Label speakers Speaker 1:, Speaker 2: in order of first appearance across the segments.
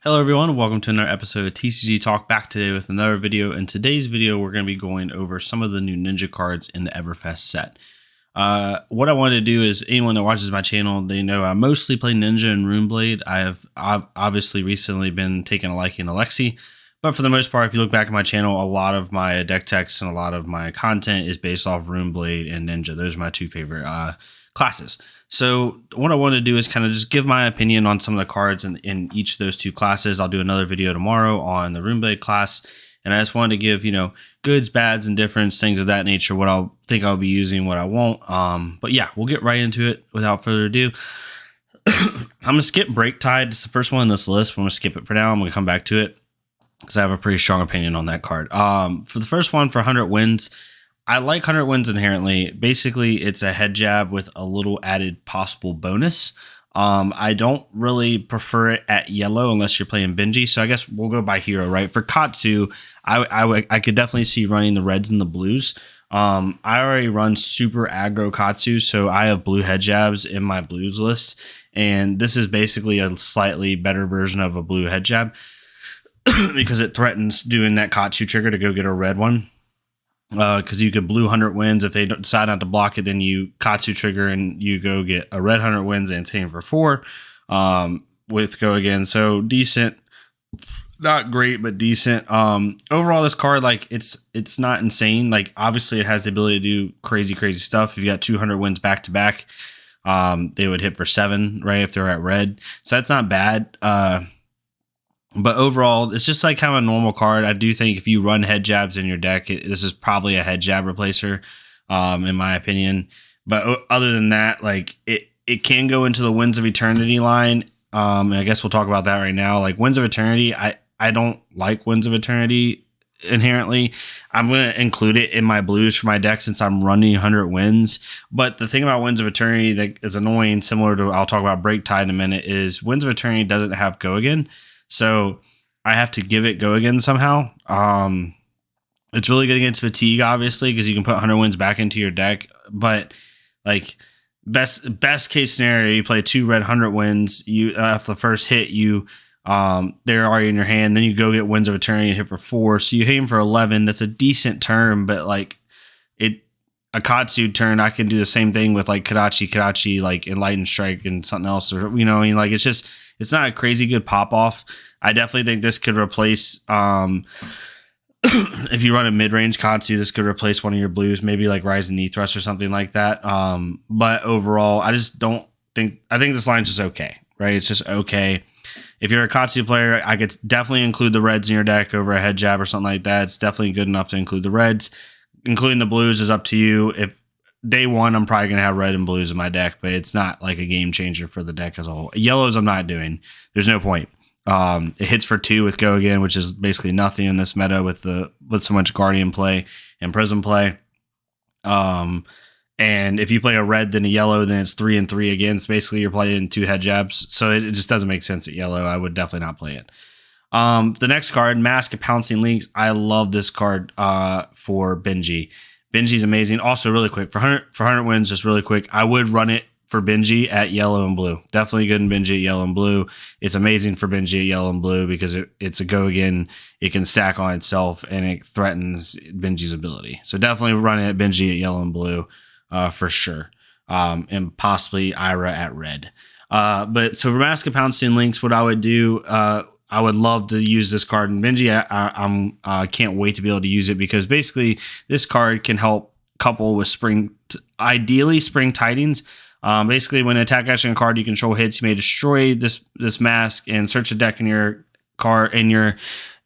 Speaker 1: Hello everyone, welcome to another episode of TCG Talk, back today with another video. In today's video, we're going to be going over some of the new Ninja cards in the Everfest set. What I wanted to do is, anyone that watches my channel, they know I mostly play Ninja and Runeblade. I've obviously recently been taking a liking to Lexi, but for the most part, if you look back at my channel, a lot of my deck techs and a lot of my content is based off Runeblade and Ninja. Those are my two favorite classes. So what I want to do is kind of just give my opinion on some of the cards in each of those two classes. I'll do another video tomorrow on the Runeblade class. And I just wanted to give, goods, bads, and difference, things of that nature, what I'll think I'll be using, what I won't. But yeah, we'll get right into it without further ado. I'm going to skip Break Tide. It's the first one on this list. I'm going to skip it for now. I'm going to come back to it because I have a pretty strong opinion on that card. For the first one, for 100 wins, I like 100 wins inherently. Basically, it's a head jab with a little added possible bonus. I don't really prefer it at yellow unless you're playing Benji. So I guess we'll go by hero, right? For Katsu, I could definitely see running the reds and the blues. I already run super aggro Katsu, so I have blue head jabs in my blues list. And this is basically a slightly better version of a blue head jab because it threatens doing that Katsu trigger to go get a red one. Because you could blue 100 wins. If they decide not to block it, then you Katsu trigger and you go get a red 100 wins and it's hitting for 4 with go again. So decent, not great, but decent. Overall, this card, like it's not insane. Like obviously, it has the ability to do crazy stuff. If you got 200 wins back to back, they would hit for 7, right? If they're at red, so that's not bad. But overall, it's just like kind of a normal card. I do think if you run head jabs in your deck, this is probably a head jab replacer, in my opinion. But other than that, like it can go into the Winds of Eternity line. And I guess we'll talk about that right now. Like Winds of Eternity, I don't like Winds of Eternity inherently. I'm going to include it in my blues for my deck since I'm running 100 wins. But the thing about Winds of Eternity that is annoying, similar to I'll talk about Break Tide in a minute, is Winds of Eternity doesn't have go again. So I have to give it go again somehow. It's really good against fatigue, obviously, because you can put 100 wins back into your deck. But like best case scenario, you play 2 red 100 wins. You after the first hit, they're already in your hand. Then you go get Winds of Eternity and hit for 4. So you hit him for 11. That's a decent turn, but like a Katsu turn, I can do the same thing with like Kadachi, like Enlightened Strike and something else, or like it's not a crazy good pop off. I definitely think this could replace if you run a mid range Katsu, this could replace one of your blues, maybe like Rising Knee Thrust or something like that. But overall, I think this line's just okay, right? It's just okay. If you're a Katsu player, I could definitely include the reds in your deck over a head jab or something like that. It's definitely good enough to include the reds. Including the blues is up to you. If day one, I'm probably going to have red and blues in my deck, but it's not like a game changer for the deck as a whole. Yellows, I'm not doing. There's no point. It hits for 2 with go again, which is basically nothing in this meta with so much Guardian play and Prism play. And if you play a red then a yellow, then it's 3 and 3 again. So basically you're playing 2 head jabs. So it just doesn't make sense at yellow. I would definitely not play it. The next card, Mask of Pouncing Links. I love this card for Benji. Benji's amazing. Also, really quick, for 100 wins, just really quick, I would run it for Benji at yellow and blue. Definitely good in Benji at yellow and blue. It's amazing for Benji at yellow and blue because it's a go again. It can stack on itself and it threatens Benji's ability. So definitely run it at Benji at yellow and blue for sure. And possibly Ira at red. But so for Mask of Pouncing Links, what I would do, I would love to use this card in Benji. I can't wait to be able to use it because basically this card can help couple with ideally Spring Tidings. Basically, when an attack action card you control hits, you may destroy this mask and search a deck in your card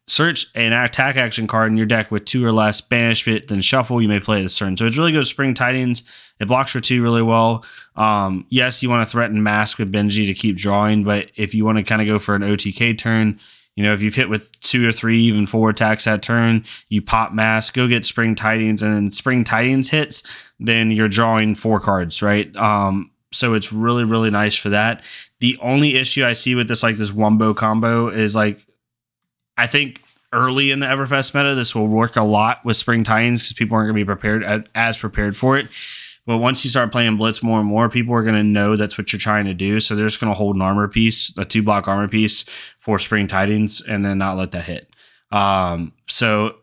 Speaker 1: search an attack action card in your deck with 2 or less, banish it, then shuffle. You may play this turn. So it's really good with Spring Tidings. It blocks for 2 really well. Yes, you want to threaten mask with Benji to keep drawing, but if you want to kind of go for an OTK turn, if you've hit with 2 or 3, even 4 attacks that turn, you pop mask, go get Spring Tidings, and then Spring Tidings hits, then you're drawing 4 cards, right? So it's really, really nice for that. The only issue I see with this Wumbo combo is I think early in the Everfest meta, this will work a lot with Spring Tidings because people aren't going to be prepared for it. But once you start playing Blitz more and more, people are going to know that's what you're trying to do. So they're just going to hold an armor piece, a 2-block armor piece for Spring Tidings, and then not let that hit. So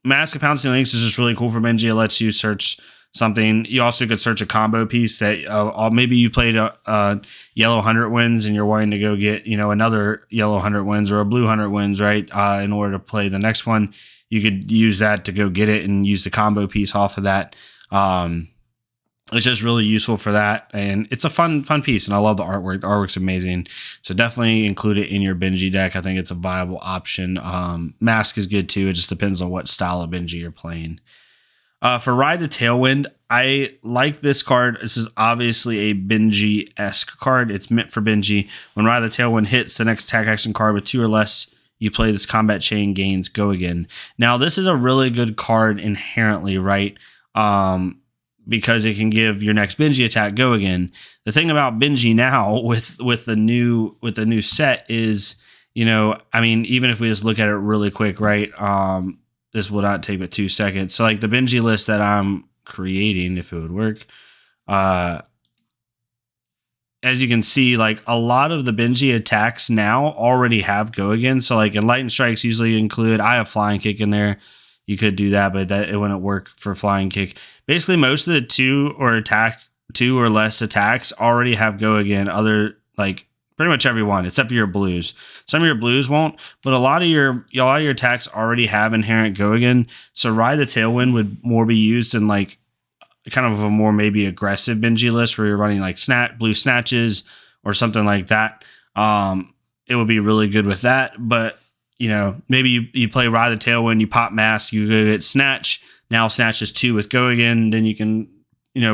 Speaker 1: Mask of Pouncing Links is just really cool for Benji. It lets you search something. You also could search a combo piece that maybe you played a yellow 100 wins and you're wanting to go get, another yellow 100 wins or a blue 100 wins, right? In order to play the next one, you could use that to go get it and use the combo piece off of that. It's just really useful for that, and it's a fun piece, and I love the artwork. The artwork's amazing, so definitely include it in your Benji deck. I think it's a viable option. Mask is good too. It just depends on what style of Benji you're playing. For Ride the Tailwind, I like this card. This is obviously a Benji-esque card. It's meant for Benji. When Ride the Tailwind hits, the next attack action card with 2 or less you play this combat chain gains go again. Now, this is a really good card inherently, right? Because it can give your next Benji attack go again. The thing about Benji now with the new set is, even if we just look at it really quick, right? This will not take but 2 seconds. So like the Benji list that I'm creating, if it would work, as you can see, like a lot of the Benji attacks now already have go again. So like Enlightened Strikes usually include, I have Flying Kick in there. You could do that, but it wouldn't work for Flying Kick. Basically, most of the 2 or less attacks already have go again. Pretty much every one, except for your blues. Some of your blues won't, but a lot of your attacks already have inherent go again. So Ride the Tailwind would more be used in like kind of a more maybe aggressive Benji list where you're running like blue snatches or something like that. It would be really good with that, but maybe you play Ride the Tailwind, you pop Mask, you go get Snatch. Now Snatch is 2 with go again. Then you can,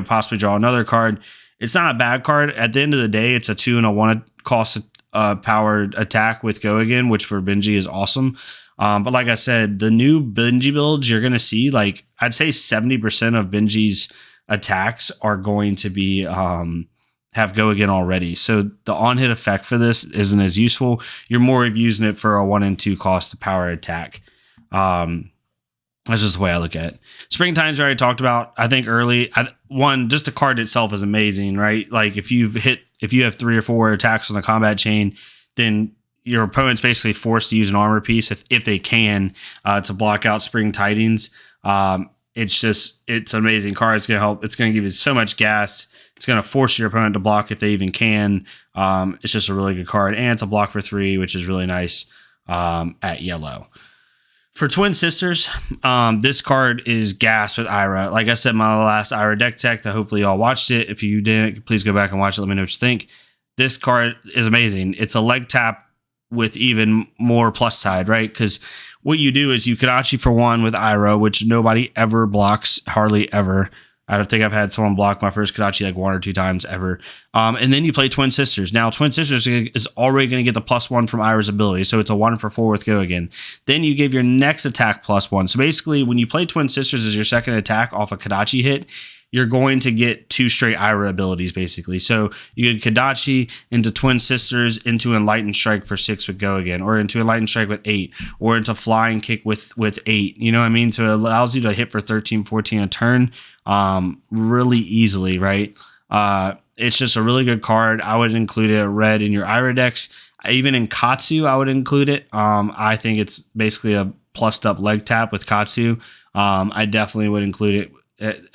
Speaker 1: possibly draw another card. It's not a bad card. At the end of the day, it's a 2 and a 1 cost powered attack with go again, which for Benji is awesome. But like I said, the new Benji builds, you're going to see, like, I'd say 70% of Benji's attacks are going to be have go again already. So the on-hit effect for this isn't as useful. You're more of using it for a 1 and 2 cost to power attack. That's just the way I look at it. Spring Tidings, I already talked about. I think early, just the card itself is amazing, right? Like if you have 3 or 4 attacks on the combat chain, then your opponent's basically forced to use an armor piece if they can to block out Spring Tidings. It's an amazing card. It's going to help. It's going to give you so much gas. It's going to force your opponent to block if they even can. It's just a really good card, and it's a block for 3, which is really nice at yellow. For Twin Sisters, this card is gas with Ira. Like I said, my last Ira deck tech, that hopefully y'all watched it. If you didn't, please go back and watch it. Let me know what you think. This card is amazing. It's a leg tap with even more plus side, right? Because what you do is you Kodachi for 1 with Ira, which nobody ever blocks, hardly ever. I don't think I've had someone block my first Kodachi like 1 or 2 times ever. And then you play Twin Sisters. Now, Twin Sisters is already going to get the +1 from Ira's ability, so it's a 1 for 4 with go again. Then you give your next attack +1. So basically, when you play Twin Sisters as your second attack off a Kodachi hit, you're going to get 2 straight Ira abilities, basically. So you get Kodachi into Twin Sisters, into Enlightened Strike for 6 with go again, or into Enlightened Strike with 8, or into Flying Kick with 8. You know what I mean? So it allows you to hit for 13, 14 a turn really easily, right? It's just a really good card. I would include it at red in your Ira decks. Even in Katsu, I would include it. I think it's basically a plussed up leg tap with Katsu. I definitely would include it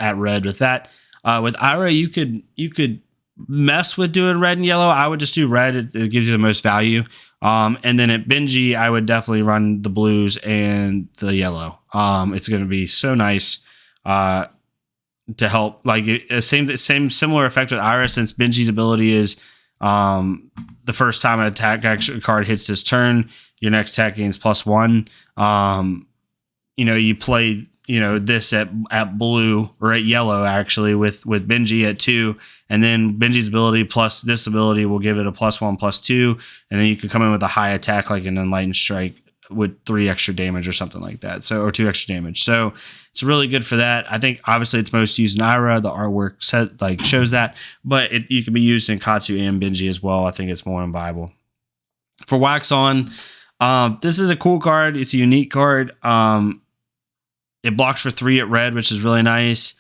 Speaker 1: at red with that. With Ira, you could mess with doing red and yellow. I would just do red. It gives you the most value. And then at Benji, I would definitely run the blues and the yellow. It's going to be so nice to help. Like same similar effect with Ira, since Benji's ability is the first time an attack action card hits this turn, your next attack gains +1. You play this at blue or at yellow actually with Benji at 2, and then Benji's ability plus this ability will give it a +1/+2, and then you can come in with a high attack like an Enlightened Strike with 3 extra damage or something like that. So, or 2 extra damage. So it's really good for that. I think obviously it's most used in Ira. The artwork shows that, but you can be used in Katsu and Benji as well. I think it's more viable. For Wax On, this is a cool card. It's a unique card. It blocks for 3 at red, which is really nice.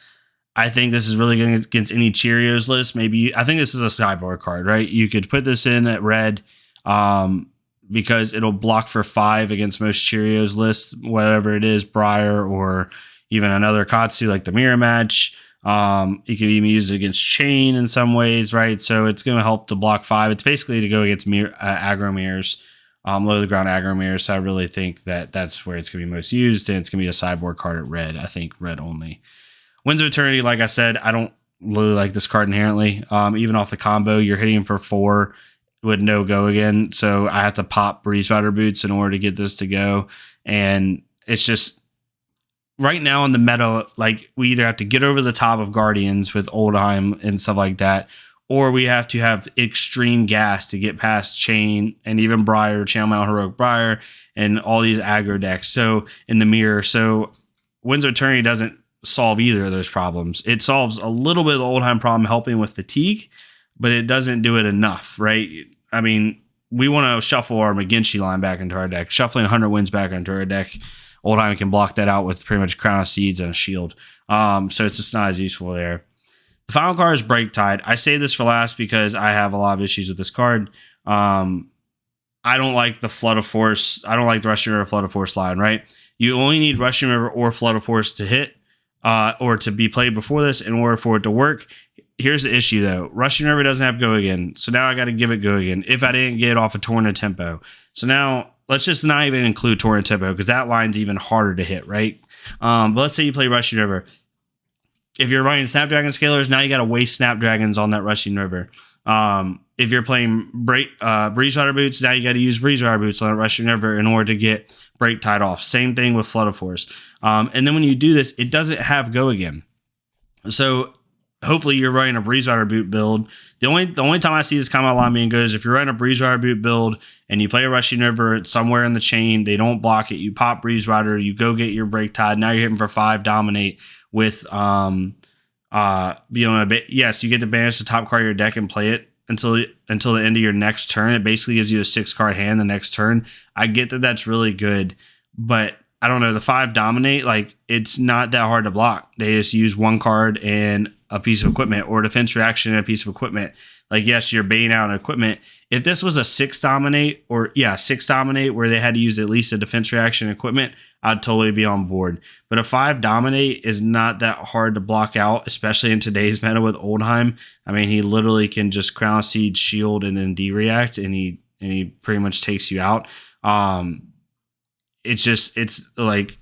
Speaker 1: I think this is really good against any Cheerios list. Maybe I think this is a sideboard card, right? You could put this in at red because it'll block for 5 against most Cheerios lists, whatever it is, Briar or even another Katsu like the Mirror Match. You can even use it against Chain in some ways, right? So it's going to help to block 5. It's basically to go against aggro mirrors, low to the ground aggro mirrors. So I really think that that's where it's going to be most used, and it's going to be a sideboard card at red. I think red only. Winds of Eternity, like I said, I don't really like this card inherently. Even off the combo, you're hitting him for 4 with no go again. So I have to pop Breeze Rider Boots in order to get this to go. And it's just right now in the meta, like we either have to get over the top of Guardians with Oldheim and stuff like that, or we have to have extreme gas to get past Chain and even Briar, Channel Mount Heroic Briar, and all these aggro decks. So in the mirror, so Winds of Eternity doesn't solve either of those problems. It solves a little bit of the Oldheim problem, helping with fatigue, but it doesn't do it enough, right? I mean, we want to shuffle our McGinty line back into our deck. Shuffling 100 Winds back into our deck, Oldheim can block that out with pretty much Crown of Seeds and a shield. So it's just not as useful there. The final card is Break Tide. I say this for last because I have a lot of issues with this card. I don't like the Flood of Force. I don't like the Rushing River Flood of Force line, right? You only need Rushing River or Flood of Force to hit or to be played before this in order for it to work. Here's the issue, though. Rushing River doesn't have Go Again, so now I got to give it Go Again if I didn't get off a Torrent Tempo. So now let's just not even include Torrent Tempo because that line's even harder to hit, right? But let's say you play Rushing River. If you're running Snapdragon Scalers, now you got to waste Snapdragons on that Rushing River. If you're playing Breeze Rider Boots, now you got to use Breeze Rider Boots on that Rushing River in order to get Break Tide off. Same thing with Flood of Force. And then when you do this, it doesn't have Go Again. So hopefully you're running a Breeze Rider Boot build. The only time I see this combo line being good is if you're running a Breeze Rider Boot build and you play a Rushing River somewhere in the chain, they don't block it. You pop Breeze Rider, you go get your Break Tide. Now you're hitting for 5, dominate with yes, you get to banish the top card of your deck and play it until the end of your next turn. It basically gives you a 6-card hand the next turn. I get that that's really good, but I don't know, the 5 dominate, like it's not that hard to block. They just use 1 card and a piece of equipment, or defense reaction and a piece of equipment. Like, yes, you're baiting out equipment. If this was a 6 dominate, where they had to use at least a defense reaction equipment, I'd totally be on board. But a 5 dominate is not that hard to block out, especially in today's meta with Oldheim. I mean, he literally can just Crown Seed, shield, and then D-react, and he pretty much takes you out. It's like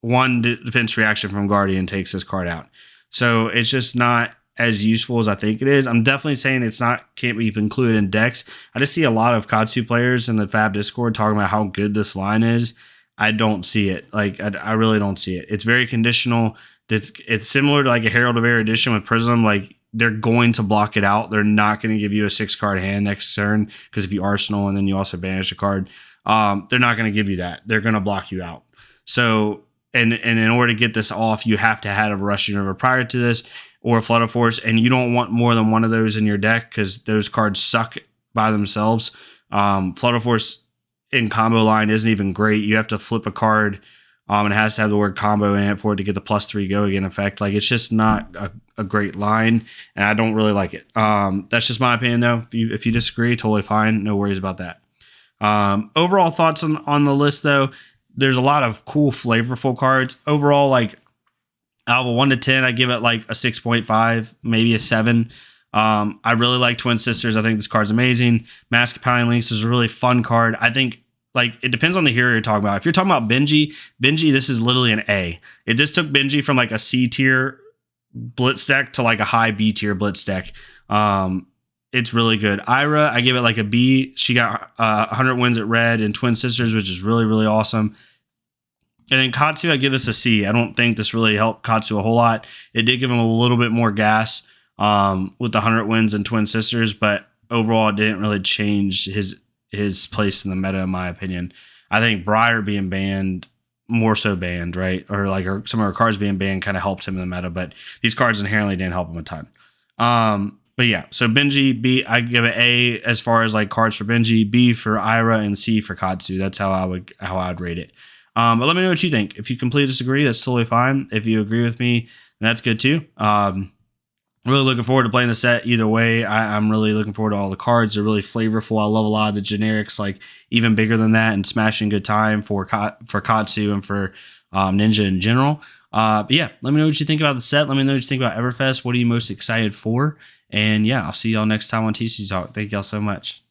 Speaker 1: 1 defense reaction from Guardian takes this card out. So it's just not as useful as I think it is. I'm definitely saying can't be included in decks. I just see a lot of Katsu players in the Fab Discord talking about how good this line is. I don't see it. Like, I really don't see it. It's very conditional. It's similar to like a Herald of Erudition with Prism. Like, they're going to block it out. They're not going to give you a 6-card hand next turn, because if you Arsenal and then you also banish a card, they're not going to give you that. They're going to block you out. So, and in order to get this off, you have to have a Rushing River prior to this, or a Flood of Force, and you don't want more than 1 of those in your deck because those cards suck by themselves. Flood of Force in combo line isn't even great. You have to flip a card, and it has to have the word combo in it for it to get the +3 Go Again effect. Like, it's just not a great line, and I don't really like it. That's just my opinion, though. If you disagree, totally fine. No worries about that. Overall thoughts on the list, though. There's a lot of cool, flavorful cards. Overall, like, out of a 1 to 10, I give it like a 6.5, maybe a 7. I really like Twin Sisters. I think this card's amazing. Mask of Pounding Links is a really fun card. I think, like, it depends on the hero you're talking about. If you're talking about Benji, this is literally an A. It just took Benji from like a C tier blitz deck to like a high B tier blitz deck. It's really good. Ira, I give it like a B. She got 100 wins at red and Twin Sisters, which is really, really awesome. And then Katsu, I give this a C. I don't think this really helped Katsu a whole lot. It did give him a little bit more gas with the 100 wins and Twin Sisters, but overall it didn't really change his place in the meta, in my opinion. I think Briar being banned, more so banned, right? Or like some of her cards being banned kind of helped him in the meta, but these cards inherently didn't help him a ton. But yeah, so Benji, B, I give it A as far as like cards for Benji, B for Ira, and C for Katsu. That's how I would rate it. But let me know what you think. If you completely disagree, that's totally fine. If you agree with me, and that's good too. Really looking forward to playing the set either way. I'm really looking forward to all the cards. They're really flavorful. I love a lot of the generics, like even bigger than that, and smashing good time for Katsu and for Ninja in general. But yeah, let me know what you think about the set. Let me know what you think about Everfest. What are you most excited for? And yeah, I'll see y'all next time on TCG Talk. Thank y'all so much.